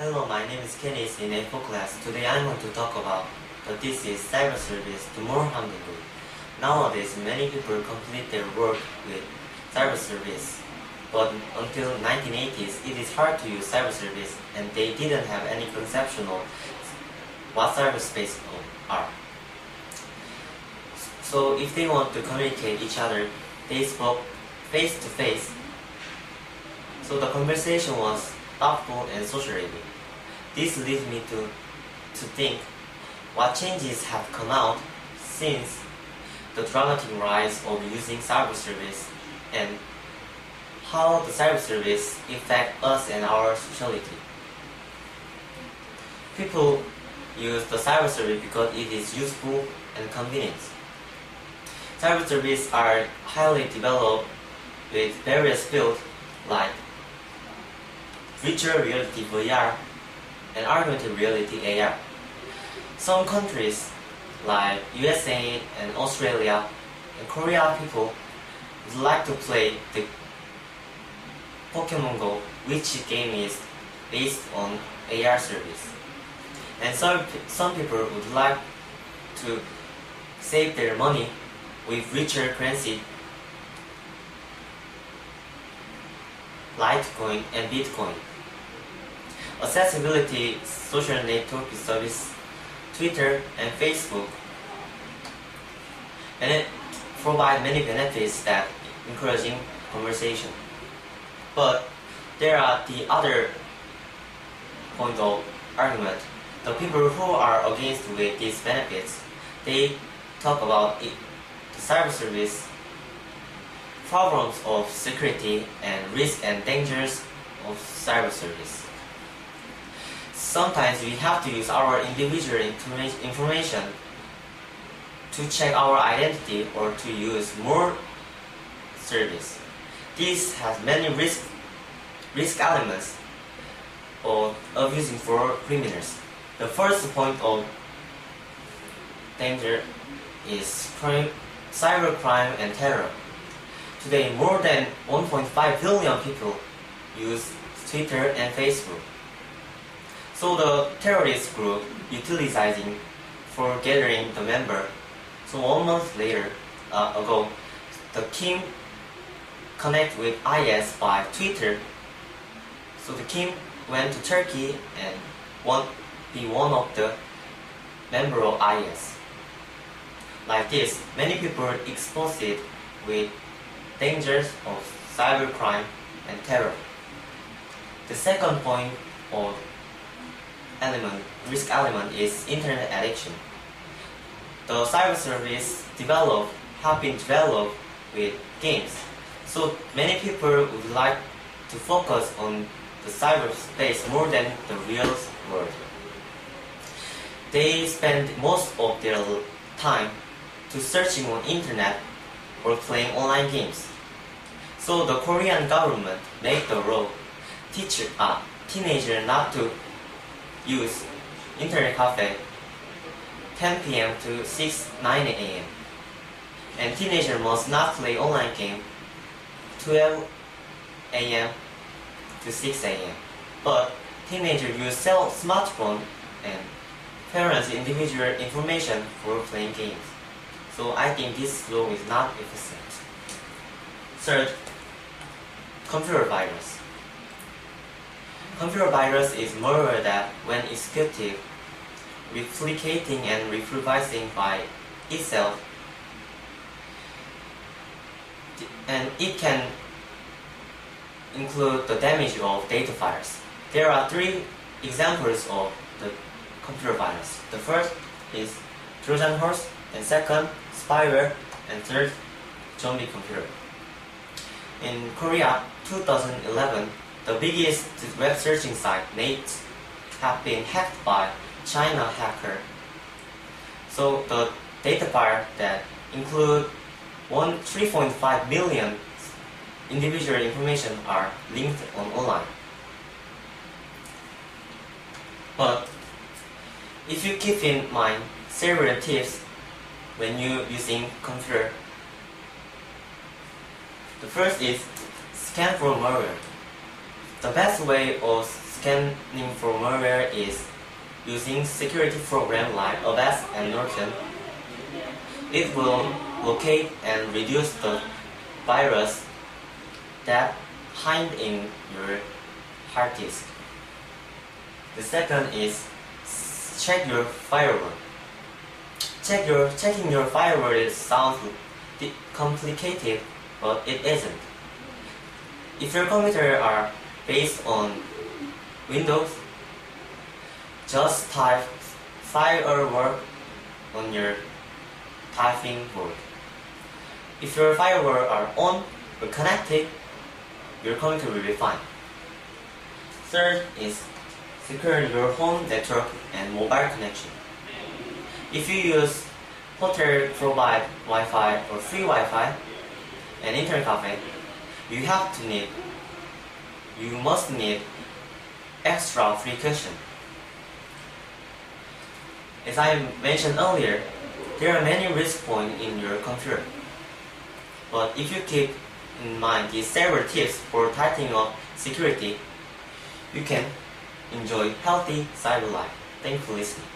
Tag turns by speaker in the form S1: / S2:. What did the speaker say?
S1: Hello, my name is Kenneth in A4 class. Today I'm going to talk about the thesis cyber service to more harm than good. Nowadays, many people complete their work with cyber service, but until 1980s, it is hard to use cyber service, and they didn't have any conception of what cyberspace are. So if they want to communicate each other, they spoke face to face. So the conversation was thoughtful and socializing. This leads me to think what changes have come out since the dramatic rise of using cyber service, and how the cyber service affect us and our sociality. People use the cyber service because it is useful and convenient. Cyber services are highly developed with various fields like virtual reality VR and augmented reality AR. Some countries like USA and Australia and Korea people would like to play the Pokemon Go, which game is based on AR service. And some people would like to save their money with virtual currency, Litecoin and Bitcoin. Accessibility social network service, Twitter and Facebook, and it provides many benefits that encouraging conversation. But there are the other point of argument. The people who are against with these benefits, they talk about the cyber service, problems of security and risk and dangers of cyber service. Sometimes we have to use our individual information to check our identity or to use more service. This has many risk elements of abusing for criminals. The first point of danger is cybercrime and terror. Today, more than 1.5 billion people use Twitter and Facebook. So the terrorist group utilizing for gathering the member. So 1 month ago, the Kim connect with IS by Twitter. So the Kim went to Turkey and be one of the member of IS. Like this, many people exposed it with dangers of cybercrime and terror. The second point of risk element is internet addiction. The cyber service have been developed with games. So many people would like to focus on the cyberspace more than the real world. They spend most of their time to searching on internet or playing online games. So the Korean government made the rule teach teenagers not to use internet cafe 10 p.m. to 9 a.m. and teenagers must not play online game 12 a.m. to 6 a.m. But teenagers use smartphone and parents' individual information for playing games. So I think this law is not efficient. Third, computer virus. Computer virus is malware that, when executed, replicating and reproducing by itself, and it can include the damage of data files. There are 3 examples of the computer virus. The first is Trojan horse, and second, spyware, and third, zombie computer. In Korea, 2011, the biggest web searching site, Nate, have been hacked by China hacker. So the data file that include 3.5 million individual information are linked online. But if you keep in mind several tips when you using computer, the first is scan for malware. The best way of scanning for malware is using security programs like Avast and Norton. It will locate and reduce the virus that hide in your hard disk. The second is check your firewall. Checking your firewall sounds complicated, but it isn't. If your computer are based on Windows, just type firewall on your typing board. If your firewall are on or connected, your computer will be fine. Third is secure your home network and mobile connection. If you use hotel provide Wi-Fi or free Wi-Fi and internet cafe, you must need extra precaution. As I mentioned earlier, there are many risk points in your computer. But if you keep in mind these several tips for tightening up security, you can enjoy healthy cyber life. Thank you for listening.